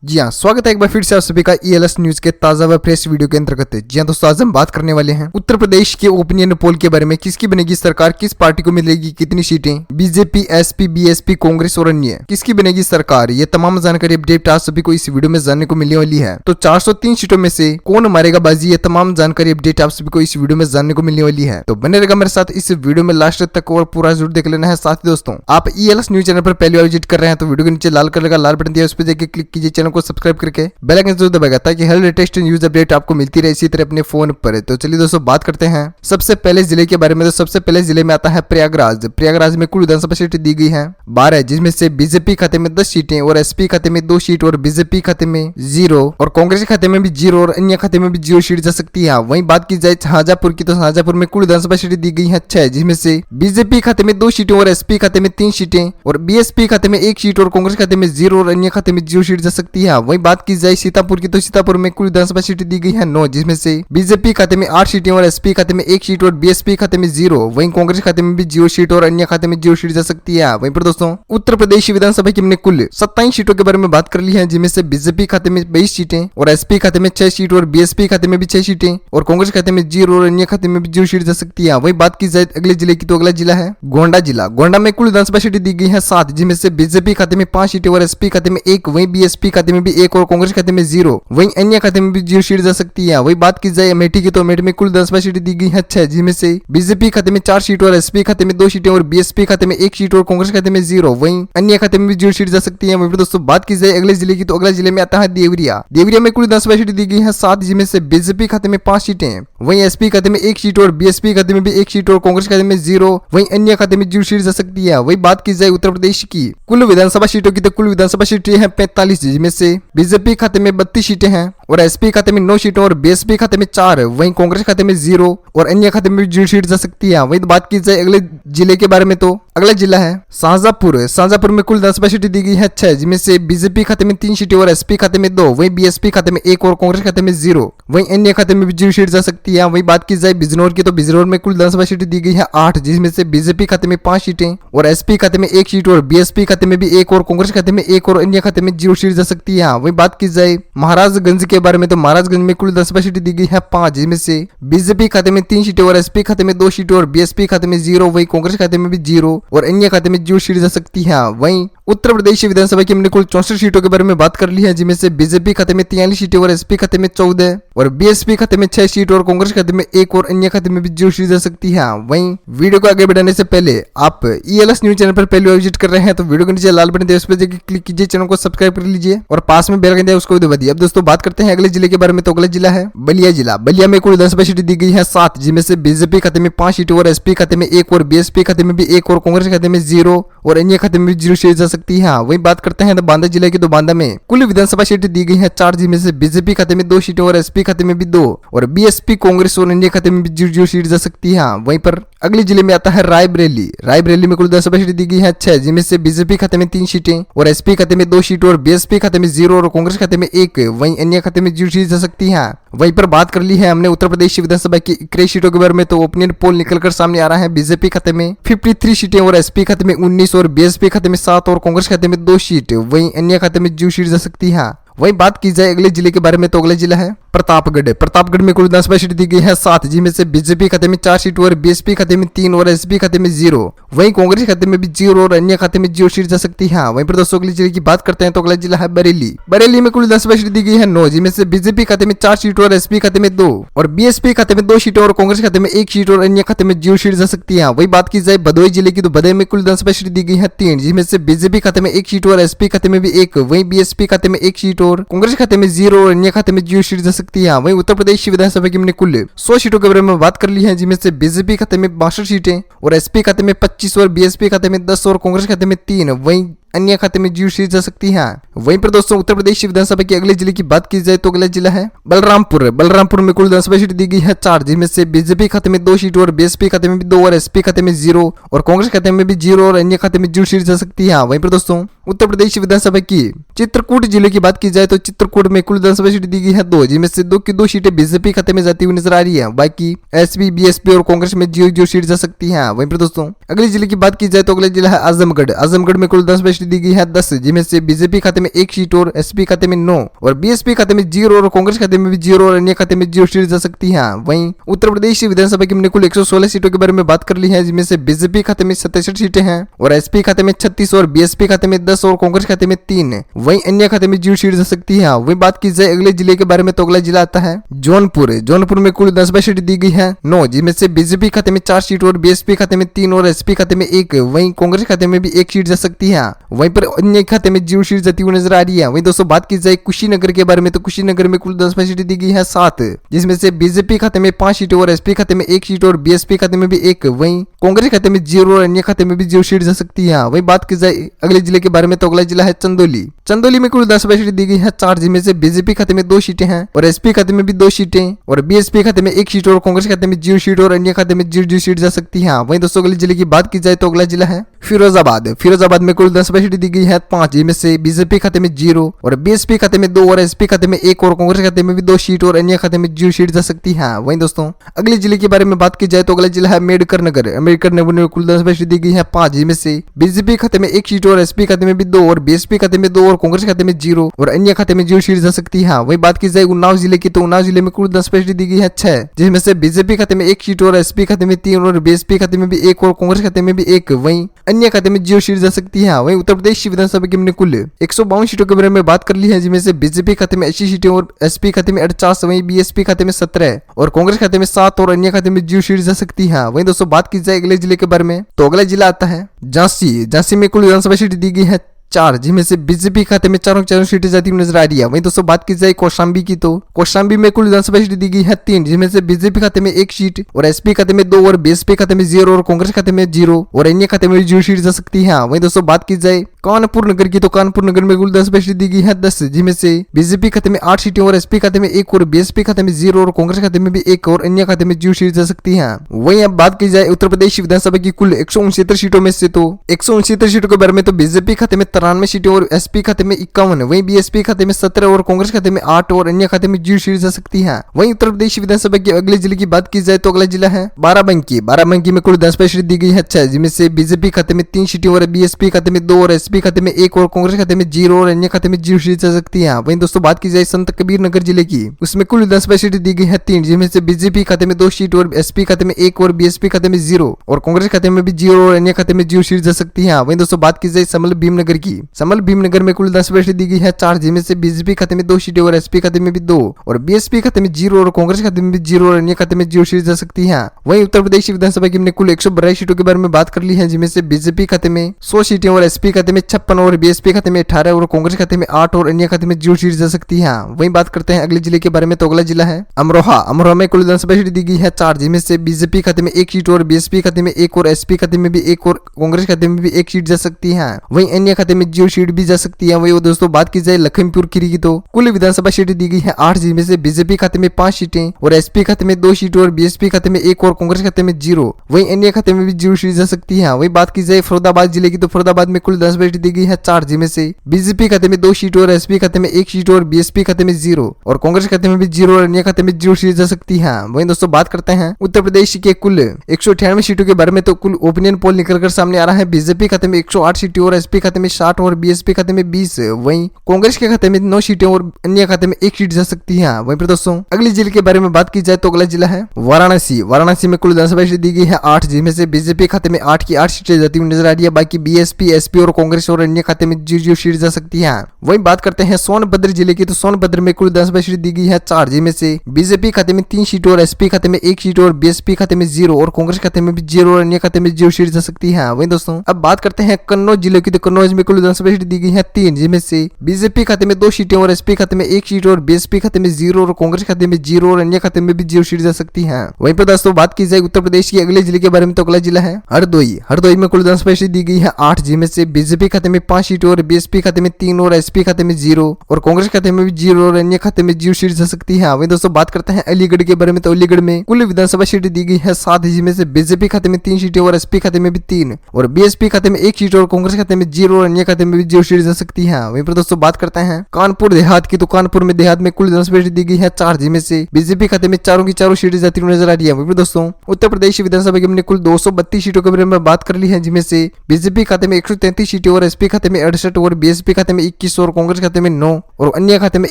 जी हाँ, स्वागत है एक बार फिर से आप सभी का ELS न्यूज के ताजा व फ्रेश वीडियो के अंतर्गत। जी हाँ दोस्तों, आज हम बात करने वाले हैं उत्तर प्रदेश के ओपिनियन पोल के बारे में। किसकी बनेगी सरकार, किस पार्टी को मिलेगी कितनी सीटें, बीजेपी, एसपी, बीएसपी, कांग्रेस और अन्य, किसकी बनेगी सरकार, ये तमाम जानकारी अपडेट आप सभी को इस वीडियो में जानने को मिलने वाली है। तो 403 सीटों में से कौन मारेगा बाजी, ये तमाम जानकारी अपडेट आप सभी को इस वीडियो में जानने को मिलने वाली है। तो बने रहेगा मेरे साथ इस वीडियो में लास्ट तक और पूरा जरूर देख लेना है। साथ ही दोस्तों, आप ELS न्यूज चैनल पर पहली बार विजिट कर रहे हैं तो वीडियो के नीचे लाल कलर का लाल बटन दिया, उस पर जाकर क्लिक कीजिए, चैनल को सब्सक्राइब करके बेल आइकन जरूर दबाएगा ताकि हर लेटेस्ट न्यूज अपडेट आपको मिलती रहे इसी तरह अपने फोन पर। तो चलिए दोस्तों, बात करते हैं सबसे पहले जिले के बारे में। तो सबसे पहले जिले में आता है प्रयागराज। प्रयागराज में कुल विधानसभा सीटें दी गई है 12, जिसमें से बीजेपी खाते में 10 सीटें और एसपी खाते में 2 सीट और बीजेपी खाते में 0 और कांग्रेस खाते में भी 0 और अन्य खाते में भी 0 सीट जा सकती है। वहीं बात की जाए शाहजहांपुर की, तो शाहजहांपुर में कुल विधानसभा सीटें दी गई है 6, जिसमें से बीजेपी खाते में 2 सीटें और एसपी खाते में 3 सीटें और बीएसपी खाते में 1 सीट और कांग्रेस खाते में 0 और अन्य खाते में 0 सीट जा सकती है। वहीं बात की जाए सीतापुर की, तो सीतापुर में कुल विधानसभा सीटें दी गई है 9, जिसमें से बीजेपी खाते में 8 सीटें और एसपी खाते में 1 सीट और बीएसपी खाते में 0। वहीं कांग्रेस खाते में भी 0 सीट और अन्य खाते में 0 सीट जा सकती है। वहीं पर दोस्तों, उत्तर प्रदेश विधानसभा की हमने कुल 27 सीटों के बारे में बात कर ली है, जिनमें से बीजेपी खाते में 22 सीटें और एसपी खाते में 6 सीट और बीएसपी खाते में भी 6 सीटें और कांग्रेस खाते में 0 और अन्य खाते में भी 0 सीट जा सकती है। वहीं बात की जाए अगले जिले की, तो अगला जिला है गोंडा जिला। गोंडा में कुल विधानसभा सीटें दी गई है 7, जिनमें से बीजेपी खाते में 5 सीटें और एसपी खाते में 1, वहीं बीएसपी खाते में भी 1 और कांग्रेस खाते में 0, वहीं अन्य खाते में भी 0 सीट जा सकती है। वही बात की जाए अमेठी की, तो अमेठी में कुल विधानसभा सीटें दी गई है 6, जिनमें से बीजेपी खाते में 4 सीट और एसपी खाते में 2 सीटें और बीएसपी खाते में 1 सीट और कांग्रेस खाते में 0, वहीं अन्य खाते में भी 0 सीट जा सकती है। वहीं दोस्तों, बात की जाए अगले जिले की, तो अगले जिले में आता है देवरिया। देवरिया में कुल विधानसभा सीटें दी गई है 7, जिनमें से बीजेपी खाते में 5 सीटें, वहीं एसपी खाते में 1 सीट और बीएसपी खाते में भी 1 सीट और कांग्रेस खाते में 0, वहीं अन्य खाते में 0 सीट जा सकती है। वही बात की जाए उत्तर प्रदेश की कुल विधानसभा सीटों की, तो कुल विधानसभा सीटें हैं 45, जिसमें से बीजेपी खाते में 32 सीटें हैं और एसपी खाते में 9 सीटें और बीएसपी खाते में 4, वहीं कांग्रेस खाते में 0 और अन्य खाते में 0 सीट जा सकती है। वहीं बात की जाए अगले जिले के बारे में, तो अगला जिला है शाहजहांपुर। शाहजहांपुर में कुल विधानसभा सीटें दी गई है 6, जिनमें से बीजेपी खाते में 3 सीटें और एसपी खाते में 2, वहीं बीएसपी खाते में 1 और कांग्रेस खाते में 0, वहीं अन्य खाते में भी 0 सीट जा सकती है। वहीं बात की जाए बिजनौर की, तो बिजनौर में कुल विधानसभा सीटें दी गई है 8, जिसमें से बीजेपी खाते में 5 सीटें और एसपी खाते में 1 सीट और बीएसपी खाते में भी 1 और कांग्रेस खाते में 1 और अन्य खाते में 0 सीट जा सकती है। वहीं बात की जाए महाराजगंज के बारे में, तो महाराजगंज में कुल विधानसभा सीटें दी गई है 5, जिसमें से बीजेपी खाते में 3 सीटें और एसपी खाते में 2 सीटें और बीएसपी खाते में 0, वहीं कांग्रेस खाते में भी 0 और अन्य खाते में 0 सीट जा सकती है। वहीं उत्तर प्रदेश विधानसभा की हमने कुल 64 सीटों के बारे में बात कर ली है, जिनमें से बीजेपी खाते में 43 सीटें और एसपी खाते में 14 और बीएसपी खाते में 6 सीट और कांग्रेस खाते में 1 और अन्य खाते में भी 0 सीट जा सकती है। वहीं वीडियो को आगे बढ़ाने से पहले आप ELS न्यूज चैनल पर पहली बार विजिट कर रहे हैं तो वीडियो के नीचे लाल बटन दिया, उस पर जाकर क्लिक कीजिए, चैनल को सब्सक्राइब कर लीजिए और पास में बेल आइकन दिया उसको भी दबा दीजिए। अब दोस्तों, बात करते हैं अगले जिले के बारे में। तो अगला जिला है बलिया जिला। बलिया में कुल विधानसभा सीटें दी गई है 7, जिनमें से बीजेपी खाते में 5 सीटें और एसपी खाते में 1 और बीएसपी खाते में भी 1 और कांग्रेस खाते में 0 और अन्य खाते में भी 0 सीट जा सकती है। वहीं बात करते हैं तो बांदा जिले की, तो बांदा में कुल विधानसभा सीटें दी गई है 4, जिनमें से बीजेपी खाते में 2 सीटें और एसपी खाते में भी 2 और बीएसपी कांग्रेस और अन्य खाते में भी 0 सीट जा सकती है। वहीं पर अगले जिले में आता है रायबरेली। रायबरेली में कुल विधानसभा सीटें दी गई है 6, जिनमें से बीजेपी खाते में 3 सीटें और एसपी खाते में 2 सीट और बीएसपी खाते में 0 और कांग्रेस खाते में 1, वहीं अन्य खाते में 0 सीट जा सकती है। वहीं पर बात कर ली है हमने उत्तर प्रदेश विधानसभा की 21 सीटों के बारे में। तो ओपिनियन पोल निकलकर सामने आ रहा है बीजेपी खाते में 53 सीटें और एसपी खाते में 19 और बीएसपी खाते में 7 और कांग्रेस खाते में 2 सीट, वहीं अन्य खाते में 0 सीट जा सकती है। वहीं बात की जाए अगले जिले के बारे में, तो अगला जिला है प्रतापगढ़। प्रतापगढ़ में कुल विधानसभा सीटें दी गई है 7, जिनमें से बीजेपी खाते में 4 सीट और बीएसपी खाते में 3 और एसपी खाते में 0, वहीं कांग्रेस खाते में भी 0 और अन्य खाते में 0 सीट जा सकती है। वहीं पर दोस्तों, अगले जिले की बात करते हैं तो अगला जिला है बरेली। बरेली में कुल विधानसभा सीटें दी गई है 9, जिनमें से बीजेपी खाते में 4 सीट और एसपी खाते में 2 और बीएसपी खाते में 2 सीटें और कांग्रेस खाते में 1 सीट और अन्य खाते में 0 सीट जा सकती है। वही बात की जाए भदोही जिले की, तो भदोही में कुल विधानसभा सीटें दी गई है 3, जिसमें से बीजेपी खाते में 1 सीट और एसपी खाते में भी 1, वहीं बीएसपी खाते में 1 सीट और कांग्रेस खाते में 0 और अन्य खाते में 0 सीट जा सकती है। वहीं उत्तर प्रदेश विधानसभा की हमने कुल 100 सीटों के बारे में बात कर ली है, जिनमें से बीजेपी खाते में 62 सीटें और एसपी खाते में 25 और बीएसपी खाते में 10 और कांग्रेस खाते में 3, वहीं अन्य खाते में 0 सीट जा सकती है। वहीं पर दोस्तों, उत्तर प्रदेश विधानसभा के अगले जिले की बात की जाए तो अगला जिला है बलरामपुर। बलरामपुर में कुल विधानसभा सीट दी गई है 4, जिनमें से बीजेपी खाते में 2 सीट और बीएसपी खाते में भी 2 और एसपी खाते में 0 और कांग्रेस खाते में भी 0 और अन्य खाते में 0 सीट जा सकती है। वहीं पर दोस्तों, उत्तर प्रदेश विधानसभा की चित्रकूट जिले की बात की जाए तो चित्रकूट में कुल विधानसभा सीट दी गई है 2, जिनमें से 2 की 2 सीटें बीजेपी खाते में जाती हुई नजर आ रही है। बाकी एसपी, बीएसपी और कांग्रेस में 0 सीट जा सकती है। वहीं पर दोस्तों, अगले जिले की बात की जाए तो अगला जिला है आजमगढ़। आजमगढ़ में कुल विधानसभा सीट दी गई है 10, जिनमें से बीजेपी खाते में 1 सीट और एसपी खाते में 9 और बीएसपी खाते में 0 और कांग्रेस खाते में भी 0 और अन्य खाते में 0 सीट जा सकती है। वहीं उत्तर प्रदेश विधानसभा की हमने कुल 116 सीटों के बारे में बात कर ली है, जिनमें से बीजेपी खाते में 67 सीटें हैं और एसपी खाते में 36 और बीएसपी खाते में 10 और कांग्रेस खाते में 3। वहीं अन्य खाते में 0 सीट जा सकती है। वहीं बात की जाए अगले जिले के बारे में तो अगला जिला आता है जौनपुर में कुल 10 सीट दी गई है 9, जिनमें से बीजेपी खाते में 4 सीट और बीएसपी खाते में 3 और एसपी खाते में 1। वहीं कांग्रेस खाते में भी 1 सीट जा सकती है। वहीं पर अन्य खाते में 0 सीट जाती हुई नजर आ रही है। वहीं दोस्तों बात की जाए कुशीनगर के बारे में तो कुशीनगर में कुल 10 सीट दी गई है 7, जिसमें से बीजेपी खाते में 5 सीटें और एसपी खाते में 1 सीट और बीएसपी खाते में भी 1। वहीं कांग्रेस खाते में 0 और अन्य खाते में भी 0 सीट जा सकती है। वहीं बात की जाए अगले जिले के बारे में तो अगला जिला है चंदौली में कुल 10 सीट दी गई है 4, जिनमें से बीजेपी खाते में 2 सीटें हैं और एसपी खाते में भी 2 सीटें और बीएसपी खाते में 1 सीट और कांग्रेस खाते में 0 सीट और अन्य खाते में 0 सीट जा सकती है। वहीं दोस्तों अगले जिले की बात की जाए तो अगला जिला है फिरोजाबाद में कुल 10 सीट दी गई है 5, जिनमें से बीजेपी खाते में 0 और बीएसपी खाते में 2 और एसपी खाते में 1 और कांग्रेस खाते में भी 2 सीट और अन्य खाते में 0 सीट जा सकती है। वहीं दोस्तों अगले जिले के बारे में बात की जाए तो अगला जिला है अम्बेडकर नगर में कुल 10 सीट दी गई है 5, जिनमें से बीजेपी खाते में 1 सीट और एसपी खाते में भी 2 और बीएसपी खाते में 2 और कांग्रेस खाते में 0 और अन्य खाते में 0 सीट जा सकती है। वहीं बात की जाए उन्नाव जिले की तो उन्नाव जिले में कुल 10 सीट दी गई है 6, जिसमें से बीजेपी खाते में 1 सीट और एसपी खाते में 3 और बीएसपी खाते में भी 1 और कांग्रेस खाते में भी 1। वहीं अन्य खाते में 0 सीट जा सकती है। वहीं उत्तर प्रदेश विधानसभा की हमने कुल 152 सीटों के बारे में बात कर ली है, जिनमें से बीजेपी खाते में 80 सीटें और एसपी खाते में 48, वहीं बीएसपी खाते में 17 और कांग्रेस खाते में 7 और अन्य खाते में 0 सीट जा सकती है। वहीं दोस्तों बात की जाए अगले जिले के बारे में तो अगला जिला आता है झांसी में कुल विधानसभा सीट दी गई है 4, जिनमें से बीजेपी खाते में चारों सीटें जाती हुई नजर आ रही है। वहीं दोस्तों बात की जाए कौशाम्बी की तो कौशाम्बी में कुल विधानसभा सीट दी गई है 3, जिनमें से बीजेपी खाते में 1 सीट और एसपी खाते में 2 और बीएसपी खाते में 0 और कांग्रेस खाते में 0 और अन्य खाते में 0 सीट जा सकती है। वहीं दोस्तों बात की जाए कानपुर नगर की तो कानपुर नगर में कुल 10 सीट दी गई है 10, जिनमें से बीजेपी खाते में 8 सीटें और एसपी खाते में 1 और बीएसपी खाते में 0 और कांग्रेस खाते में भी 1 और अन्य खाते में 0 सीट जा सकती है। वहीं अब बात की जाए उत्तर प्रदेश विधानसभा की कुल 169 सीटों में से तो 169 सीटों के बारे में तो बीजेपी खाते में 93 सीटें और एसपी खाते में 51, वहीं बीएसपी खाते में 17 और कांग्रेस खाते में 8 और अन्य खाते में 0 सीट जा सकती है। वहीं उत्तर प्रदेश विधानसभा के अगले जिले की बात की जाए तो अगला जिला है बाराबंकी में कुल 10 सीट दी गई है 6, जिनमें से बीजेपी खाते में 3 सीटें और बीएसपी खाते में 2 और एसपी खाते में 1 और कांग्रेस खाते में 0 और अन्य खाते में 0 सीट जा सकती है। वहीं दोस्तों बात की जाए संत कबीर नगर जिले की, उसमें कुल 10 सीट दी गई है 3, जिनमें से बीजेपी खाते में 2 सीट और एसपी खाते में 1 और बीएसपी खाते में 0 और कांग्रेस खाते में भी 0 और अन्य खाते में 0 सीट जा सकती है। वहीं दोस्तों बात की जाए समल भीमनगर की, समल भीमनगर में कुल 10 सीट दी गई है 4, जिनमें से बीजेपी खाते में 2 सीटें और एसपी खाते में भी 2 और बीएसपी खाते में 0 और कांग्रेस खाते में भी 0 और अन्य खाते में 0 सीट जा सकती है। वहीं उत्तर प्रदेश विधानसभा की हमने कुल 182 सीटों के बारे में बात कर ली है, जिनमें से बीजेपी खाते में 100 सीटें और एसपी खाते में 56 और बीएसपी खाते में 18 और कांग्रेस खाते में 8 और अन्य खाते में 0 सीट जा सकती है। वहीं बात करते हैं अगले जिले के बारे में तो अगला जिला है अमरोहा में कुल 10 सीट दी गई है 4, जिनमें से बीजेपी खाते में 1 सीट और बीएसपी खाते में 1 और एसपी खाते में भी 1 और कांग्रेस खाते में भी 1 सीट जा सकती है। वहीं अन्य खाते में 0 सीट भी जा सकती है। वहीं दोस्तों बात की जाए लखीमपुर खीरी की तो कुल विधानसभा सीटें दी गई है 8, जिनमें से बीजेपी खाते में 5 सीटें और एसपी खाते में 2 सीटें और बीएसपी खाते में 1 और कांग्रेस खाते में 0, वहीं अन्य खाते में भी 0 सीट जा सकती है। वहीं बात की जाए फरीदाबाद जिले की तो फरीदाबाद में कुल 10 सीट दी गई है 4, जिनमें से बीजेपी खाते में 2 सीटें और एसपी खाते में 1 सीट और बीएसपी खाते में 0 और कांग्रेस खाते में भी 0 और अन्य खाते में 0 सीट जा सकती है। वहीं दोस्तों बात करते हैं उत्तर प्रदेश के कुल 198 सीटों के बारे में तो कुल ओपिनियन पोल निकलकर सामने आ रहा है। बीजेपी खाते में 108 सीटें और एसपी खाते में 60 और बीएसपी खाते में 20, वहीं कांग्रेस के खाते में 9 सीटें और अन्य खाते में 1 सीट जा सकती है। वहीं पर दोस्तों अगले जिले के बारे में बात की जाए तो अगला जिला है वाराणसी में कुल 10 सीट दी गई है 8, जिनमें से बीजेपी खाते में 8 की 8 सीटें जाती हुई नजर आ रही है। बाकी बीएसपी एसपी और कांग्रेस और अन्य खाते में 0 सीट जा सकती है। वहीं बात करते हैं सोनभद्र जिले की तो सोनभद्र में कुल 10 सीट दी गई है 4, जिनमें से बीजेपी खाते में 3 सीट और एसपी खाते में 1 सीट और बीएसपी खाते में 0 और कांग्रेस खाते में भी 0 और अन्य खाते में 0 सीट जा सकती है। वहीं दोस्तों अब बात करते हैं कन्नौज जिले की तो कन्नौज में कुल 10 सीट दी गई है 3, जिनमें से बीजेपी खाते में 2 सीटें और एसपी खाते में 1 सीट और बीएसपी खाते में 0 और कांग्रेस खाते में 0 और अन्य खाते में भी 0 सीट जा सकती है। वहीं पर दोस्तों बात की जाए उत्तर प्रदेश के अगले जिले के बारे में तो अगला जिला है हरदोई में कुल 10 सीट दी गई है 8, जिनमें से बीजेपी खाते में 5 सीटें और बीएसपी खाते में 3 और एसपी खाते में 0 और कांग्रेस खाते में भी 0 और अन्य खाते में 0 सीट जा सकती है। वहीं दोस्तों बात करते हैं अलीगढ़ के बारे में तो अलीगढ़ में कुल विधानसभा सीट दी गई है 7, जिनमें से बीजेपी खाते में 3 सीटें और एसपी खाते में भी 3 और बीएसपी खाते में 1 सीट और कांग्रेस खाते में 0 और अन्य अन्य खाते में भी 0 सीट जा सकती है। वहीं पर दोस्तों बात करते हैं कानपुर देहात की, तो कानपुर में देहात में कुल 10 सीट दी गई है 4, जिनमें से बीजेपी खाते में चारों की चारों सीटें जाती हुई नजर आ रही है। वहीं पर दोस्तों उत्तर प्रदेश विधानसभा की हमने कुल 232 सीटों के बारे में बात कर ली है, जिनमें से बीजेपी खाते में 133 सीटें और एसपी खाते में 68 और बीएसपी खाते में 21 और कांग्रेस खाते में 9 और अन्य खाते में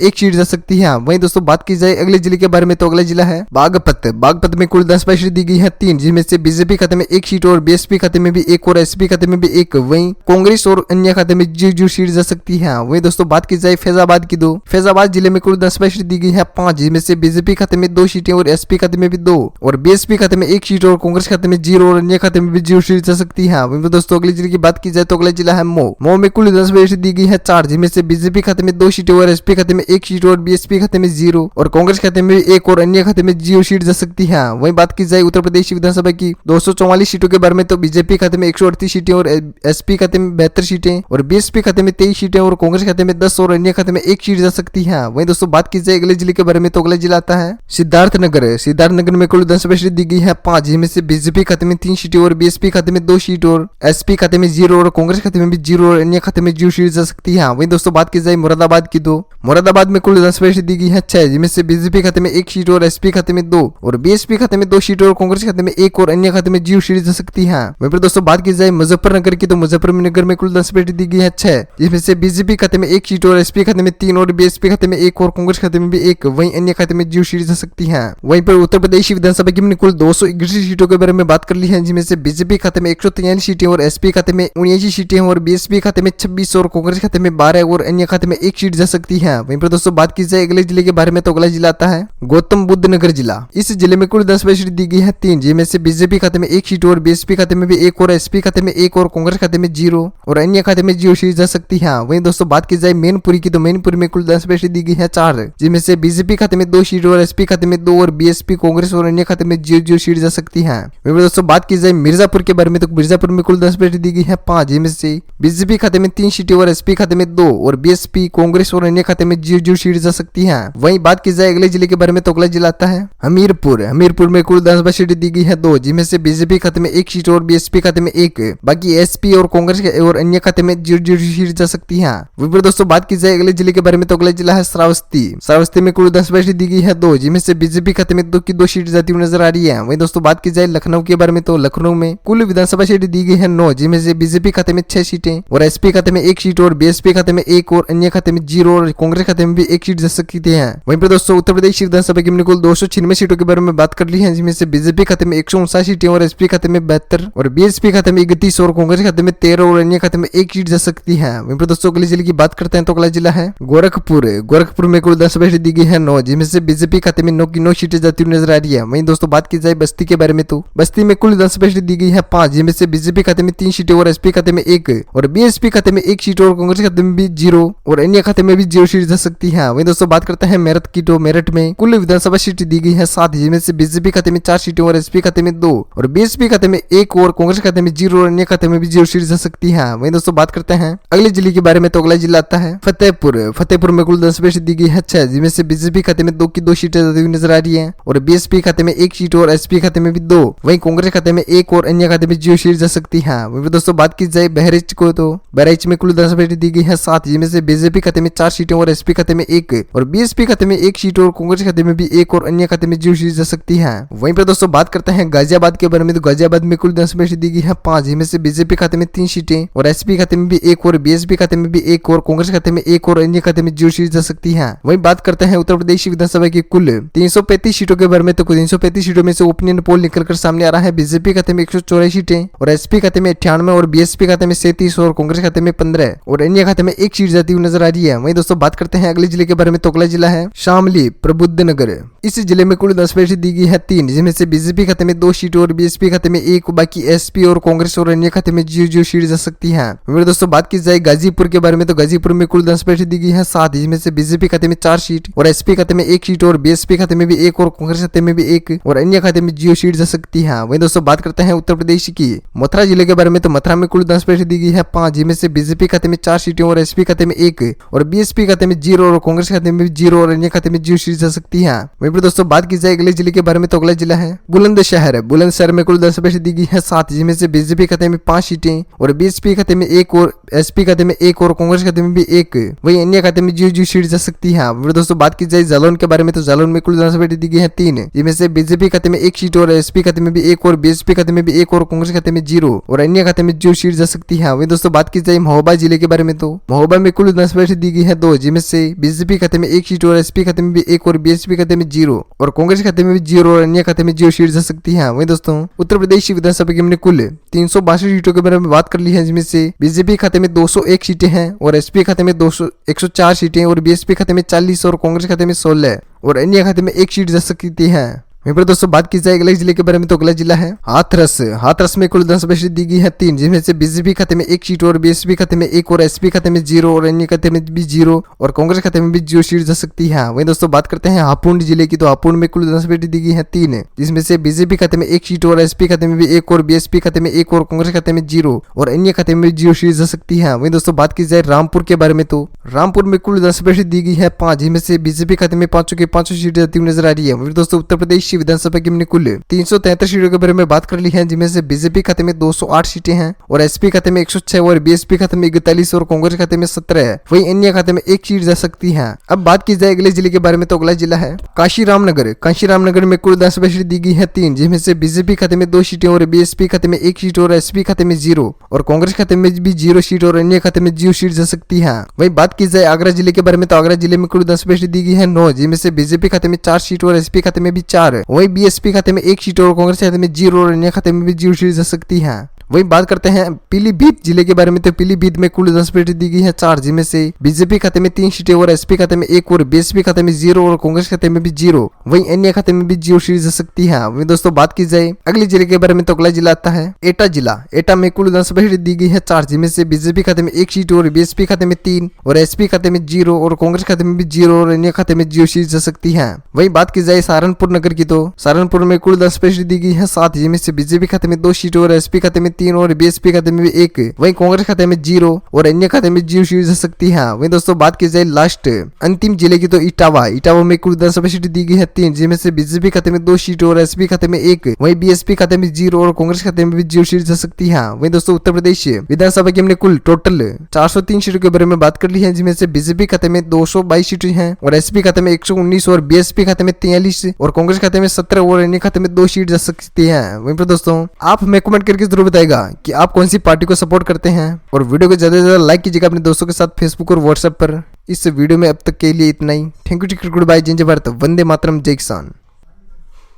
1 सीट जा सकती है। वहीं दोस्तों बात की जाए अगले जिले के बारे में, तो अगला जिला है बागपत। बागपत में कुल 10 सीट दी गई है 3, जिनमें से बीजेपी खाते में 1 सीट और बीएसपी खाते में भी 1 और एसपी खाते में भी 1। वहीं कांग्रेस और अन्य खाते में 0 सीट जा सकती है। वहीं दोस्तों बात की जाए फैजाबाद की, तो फैजाबाद जिले में कुल 10 सीट दी गई है 5, जिनमें से बीजेपी खाते में 2 सीटें और एसपी खाते में भी 2 और बीएसपी खाते में 1 सीट और कांग्रेस खाते में 0 और अन्य खाते में भी 0 सीट जा सकती है। वहीं दोस्तों अगले जिले की बात की जाए तो अगला जिला है मऊ में कुल 10 सीट दी गई है 4, जिनमें से बीजेपी खाते में 2 सीटें और एसपी खाते में 1 सीट और बीएसपी खाते में 0 और कांग्रेस खाते में 1 और अन्य खाते में 0 सीट जा सकती है। वहीं बात की जाए उत्तर प्रदेश विधानसभा की 244 सीटों के बारे में, तो बीजेपी खाते में 138 सीटें और एसपी खाते में 72 सीटें और बीएसपी खाते में 23 सीटें और कांग्रेस खाते में 10 और अन्य खाते में 1 सीट जा सकती है। वहीं दोस्तों बात की जाए अगले जिले के बारे में, तो अगला जिला आता है सिद्धार्थनगर। सिद्धार्थनगर में कुल 10 सीट दी गई है 5, जिनमें से बीजेपी खाते में 3 सीटें और बीएसपी खाते में 2 सीट और एसपी खाते में 0 और कांग्रेस खाते में भी 0 और अन्य खाते में 0 सीट जा सकती है। वहीं दोस्तों बात की जाए मुरादाबाद की, तो मुरादाबाद में कुल 10 सीट दी गई है 6, जिनमें से बीजेपी खाते में 1 सीट और एसपी खाते में 2 और बीएसपी खाते में 2 सीट और कांग्रेस खाते में 1 और अन्य खाते में 0 सीट जा सकती है। वहीं पर दोस्तों बात की जाए मुजफ्फरनगर की, तो मुजफ्फरनगर में कुल 10 सीट दी गई है 6, जिसमें से बीजेपी खाते में 1 सीट और एसपी खाते में 3 और बीएसपी खाते में 1 और कांग्रेस खाते में भी 1। वहीं अन्य खाते में 0 सीट जा सकती है। वहीं पर उत्तर प्रदेश विधानसभा की हमने कुल 261 सीटों के बारे में बात कर ली है, जिनमें से बीजेपी खाते में 143 सीटें और एसपी खाते में 79 सीटें और बीएसपी खाते में 26 और कांग्रेस खाते में 12 और अन्य खाते में 1 सीट जा सकती है। वहीं पर दोस्तों बात की जाए अगले जिले के बारे में, तो अगला जिला आता है गौतम बुद्ध नगर जिला। इस जिले में कुल 10 सीट दी गई है 3, जिनमें से बीजेपी खाते में 1 सीट और बीएसपी खाते में भी 1 और एसपी खाते में 1 और कांग्रेस खाते में 0 और अन्य खाते में 0 सीट जा सकती है। वहीं दोस्तों बात की जाए मैनपुरी की, तो मैनपुरी में कुल 10 सीट दी गई है 4, जिनमें से बीजेपी खाते में 2 सीट और एसपी खाते में 2 और बीएसपी कांग्रेस और अन्य खाते में 0 सीट जा सकती है। वहीं पर दोस्तों बात की जाए मिर्जापुर के बारे में, तो मिर्जापुर में कुल 10 सीट दी गई है 5, जिनमें से बीजेपी खाते में 3 सीटें और एसपी खाते में 2 और बीएसपी कांग्रेस और अन्य खाते में 0 सीट जा सकती है। वहीं बात की जाए अगले जिले के बारे में, तो अगला जिला आता है हमीरपुर। हमीरपुर में कुल 10 सीट दी गई है 2, जिनमें से बीजेपी खाते में 1 सीट और बीएसपी खाते में 1, बाकी एसपी और कांग्रेस और अन्य खाते में 0 सीट जा सकती है। वहीं पर दोस्तों बात की जाए अगले जिले के बारे में, तो अगला जिला है श्रावस्ती। श्रावस्ती में कुल 10 सीट दी गई है 2, जिनमें से बीजेपी खाते में 2 सीट जाती हुई नजर आ रही है। वहीं दोस्तों बात की जाए लखनऊ के बारे में, तो लखनऊ में कुल विधानसभा सीट दी गई है 9, जिनमें से बीजेपी खाते में 6 सीटें और एसपी खाते में 1 सीट और बीएसपी खाते में 1 और अन्य खाते में 0 और कांग्रेस खाते में भी 1 सीट जा सकती है। वहीं पर दोस्तों उत्तर प्रदेश विधानसभा की हमने कुल 296 सीटों के बारे में बात कर ली है, जिनमें से बीजेपी खाते में 159 सीटें और एसपी खाते में 72 और बीएसपी खाते में 31 और कांग्रेस खाते में 13 और अन्य खाते में 1 सीट जा सकती है। वहीं पर दोस्तों अगले जिले की बात करते हैं, तो अगला जिला है गोरखपुर। गोरखपुर में कुल 10 सीट दी गई है 9, जिनमें से बीजेपी खाते में 9 की 9 सीटें जाती हुई नजर आ रही है। वहीं दोस्तों बात की जाए बस्ती के बारे में, तो बस्ती में कुल 10 सीट दी गई है 5, जिनमें से बीजेपी खाते में 3 सीटें और एसपी खाते में 1 और बीएसपी खाते में 1 सीट और कांग्रेस खाते में भी 0 और अन्य खाते में भी 0 सीट जा सकती है। वहीं दोस्तों बात करते हैं मेरठ की, तो मेरठ में कुल विधानसभा सीट दी गई है 7, जिनमें से बीजेपी खाते में 4 सीटें और एसपी खाते में 2 और बीएसपी खाते में 1 और कांग्रेस खाते में 0 और अन्य खाते में भी 0 सीट जा सकती है। वहीं दोस्तों बात करते हैं अगले जिले के बारे में, तो अगला जिला आता है फतेहपुर। फतेहपुर में कुल 10 सीट दी गई है 6, जिनमें से बीजेपी खाते में 2 की 2 सीटें जाती हुई नजर आ रही है और बीएसपी खाते में 1 सीट और एसपी खाते में भी 2, वहीं कांग्रेस खाते में 1 और अन्य खाते में 0 सीट जा सकती है। वहीं दोस्तों बात की जाए बहराइच को, तो बहराइच में कुल 10 सीट दी गई है 7, जिनमें से बीजेपी खाते में 4 सीटें और एसपी खाते में 1 और बीएसपी खाते में 1 सीट और कांग्रेस खाते में भी 1 और अन्य खाते में 0 सीट जा सकती है। वहीं पर दोस्तों बात करते हैं गाजियाबाद के बारे में, तो गाजियाबाद में कुल 10 सीट दी गई है 5, जिनमें से बीजेपी खाते में 3 सीटें और एसपी खाते में भी 1 और बीएसपी खाते में भी 1 और कांग्रेस खाते में 1 और अन्य खाते में 0 सीट जा सकती है। वहीं बात करते हैं उत्तर प्रदेश विधानसभा की कुल 335 सीटों के बारे में, तो 335 सीटों में से ओपिनियन पोल निकलकर सामने आ रहा है बीजेपी खाते में 184 सीटें और एसपी खाते में 98 और बीएसपी खाते में 37 और कांग्रेस खाते में 15 और अन्य खाते में 1 सीट जाती हुई नजर आ रही है। वहीं दोस्तों बात करते हैं अगले जिले के बारे में, तो अगला जिला है शामली प्रबुद्धनगर। इस जिले में कुल 10 सीट दी गई है 3, जिनमें से बीजेपी खाते में 2 सीट और बीएसपी खाते में 1, बाकी एसपी और कांग्रेस और अन्य खाते में 0 सीट जा सकती है। वहीं दोस्तों बात की जाए गाजीपुर के बारे में, तो गाजीपुर में कुल 10 सीट दी गई है 7, जिसमें से बीजेपी खाते में 4 सीट और एसपी खाते में 1 सीट और बीएसपी खाते में भी 1 और कांग्रेस खाते में भी 1 और अन्य खाते में 0 सीट जा सकती है। वहीं दोस्तों बात करते हैं उत्तर प्रदेश की मथुरा जिले के बारे में, तो मथुरा में कुल 10 सीट दी गई है 5, जिनमें से बीजेपी खाते में 4 सीटें और एसपी खाते में 1 और बीएसपी खाते में 0 और कांग्रेस खाते में भी 0 और अन्य खाते में 0 सीट जा सकती है। वहीं पर दोस्तों बात की जाए अगले जिले के बारे में, तो अगला जिला है बुलंदशहर। बुलंदशहर में कुल 10 सीट दी गई है 7, जिनमें से बीजेपी खाते में 5 सीटें और बीएसपी खाते में 1 और एसपी खाते में 1 और कांग्रेस खाते में भी 1, वही अन्य खाते में 0 सीट जा सकती है। फिर दोस्तों बात की जाए जालौन के बारे में तो जालौन में कुल विधानसभा सीटें दी गई है 3, जिनमें से बीजेपी खाते में 1 सीट और एसपी खाते में भी 1 और बीएसपी खाते में भी 1 और कांग्रेस खाते में 0 और अन्य खाते में 0 सीट जा सकती है। वही दोस्तों बात की जाए महोबा जिले के बारे में तो महोबा में कुल विधानसभा सीटें दी गई है 2, जिनमें से बीजेपी खाते में 1 सीट और एसपी खाते में भी 1 और बीएसपी खाते में 0 और कांग्रेस खाते में भी 0 और अन्य खाते में 0 सीट जा सकती है। वही दोस्तों उत्तर प्रदेश विधानसभा की हमने कुल 362 सीटों के बारे में बात कर ली है, जिसमें से बीजेपी खाते में 201 सीटें हैं और एसपी खाते में 104 सीटें और बीएसपी खाते में 40 और कांग्रेस खाते में 16 और अन्य खाते में 1 सीट जा सकती है। वहीं पर दोस्तों बात की जाए अगले जिले के बारे में तो अगला जिला है हाथरस। हाथरस में कुल विधानसभा सीट दी गई है 3, जिसमें से बीजेपी खाते में 1 सीट और बीएसपी खाते में 1 और एसपी खाते में 0 और अन्य खाते में भी 0 और कांग्रेस खाते में भी 0 सीट जा सकती है। वहीं दोस्तों बात करते हैं हापुड़ जिले की तो हापुड़ में कुल विधानसभा सीट दी गई है 3, जिसमें से बीजेपी खाते में 1 सीट और एसपी खाते में भी 1 और बीएसपी खाते में 1 और कांग्रेस खाते में 0 और अन्य खाते में 0 सीट जा सकती है। वहीं दोस्तों बात की जाए रामपुर के बारे में तो रामपुर में कुल विधानसभा सीट दी गई है 5, जिसमें से बीजेपी खाते में 5 के 5 सीट जाती हुई नजर आ रही है। वहीं दोस्तों उत्तर प्रदेश विधानसभा की कुल 373 सीटों के बारे में बात कर ली है, जिनमें से बीजेपी खाते में 208 सीटें हैं और एसपी खाते में 106 और बीएसपी खाते में 41 और कांग्रेस खाते में 17 है। वहीं अन्य खाते में 1 सीट जा सकती है। अब बात की जाए अगले जिले के बारे में तो अगला जिला है काशीरामनगर। काशीरामनगर में कुल विधानसभा सीट दी गई है 3, जिसमें से बीजेपी खाते में 2 सीटें और बीएसपी खाते में 1 सीट और एसपी खाते में 0 और कांग्रेस खाते में भी 0 सीट और अन्य खाते में 0 सीट जा सकती है। वहीं बात की जाए आगरा जिले के बारे में तो आगरा जिले में कुल विधानसभा सीट दी गई है 9, जिनमें से बीजेपी खाते में 4 सीट और एसपी खाते में भी 4, वहीं बीएसपी खाते में 1 सीट और कांग्रेस खाते में 0 और अन्य खाते में भी 0 सीट जा सकती है। वहीं बात करते हैं पीलीभीत जिले के बारे में तो पीलीभीत में कुल विधानसभा सीटें दी गई है 4, जिनमें से बीजेपी खाते में 3 सीटें और एसपी खाते में 1 और बीएसपी खाते में 0 और कांग्रेस खाते में भी 0, वहीं अन्य खाते में भी 0 सीट जा सकती है। वहीं दोस्तों बात की जाए अगले जिले के बारे में तो अगला जिला आता है एटा जिला। एटा में कुल विधानसभा सीटें दी गई है 4, जिनमें से बीजेपी खाते में 1 सीट और बीएसपी खाते में 3 और एसपी खाते में 0 और कांग्रेस खाते में भी 0 और अन्य खाते में 0 सीट जा सकती है। वहीं बात की जाए सहारनपुर नगर की तो सहारनपुर में कुल विधानसभा सीटें दी गई है 7, जिनमें से बीजेपी खाते में 2 सीट और एसपी खाते में 3 और बीएसपी खाते में भी 1, वहीं कांग्रेस खाते में 0 और अन्य खाते में 0 सीट जा सकती है। वहीं दोस्तों बात की जाए लास्ट अंतिम जिले की तो इटावा। इटावा में कुल विधानसभा सीट दी गई है 3, जिनमें से बीजेपी खाते में 2 सीट और एसपी खाते में 1, वहीं बीएसपी खाते में 0 और कांग्रेस खाते में भी 0 सीट जा सकती है। वहीं दोस्तों उत्तर प्रदेश विधानसभा की हमने कुल टोटल 403 सीटों के बारे में बात कर ली है, जिनमें से बीजेपी खाते में 222 सीटें हैं और एसपी खाते में 119 और बीएसपी खाते में 43 और कांग्रेस खाते में 17 और अन्य खाते में 2 सीट जा सकती है। वहीं पर दोस्तों आप हमें कमेंट करके जरूर बताएगा कि आप कौन सी पार्टी को सपोर्ट करते हैं और वीडियो को ज्यादा से ज्यादा लाइक कीजिएगा अपने दोस्तों के साथ फेसबुक और व्हाट्सएप पर। इस वीडियो में अब तक के लिए इतना ही। थैंक यू, गुड बाय, जय भारत, वंदे मातरम, जय किसान।